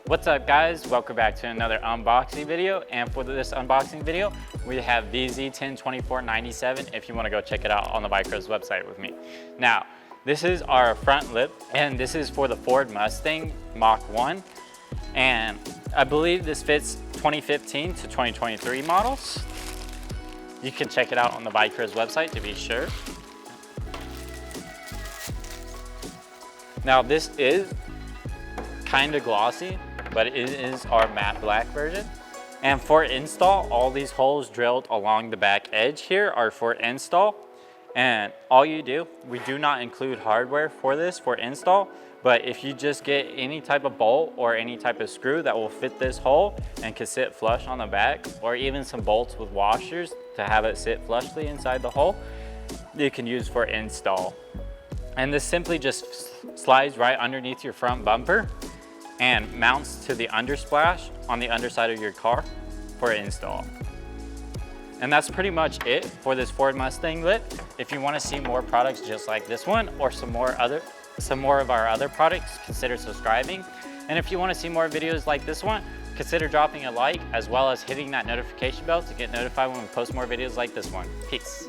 What's up guys, welcome back to another unboxing video, and for this unboxing video we have vz102497 if you want to go check it out on the Vicrez website with me. Now this is our front lip and this is for the Ford Mustang Mach 1, and I believe this fits 2015 to 2023 models. You can check it out on the Vicrez website to be sure. Now this is kind of glossy, but it is our matte black version. And for install, all these holes drilled along the back edge here are for install. And all you do, we do not include hardware for this for install, but if you just get any type of bolt or any type of screw that will fit this hole and can sit flush on the back, or even some bolts with washers to have it sit flushly inside the hole, you can use for install. And this simply just slides right underneath your front bumper and mounts to the undersplash on the underside of your car for install. And that's pretty much it for this Ford Mustang lip. If you want to see more products just like this one or some more of our other products, consider subscribing. And if you want to see more videos like this one, consider dropping a like as well as hitting that notification bell to get notified when we post more videos like this one. Peace.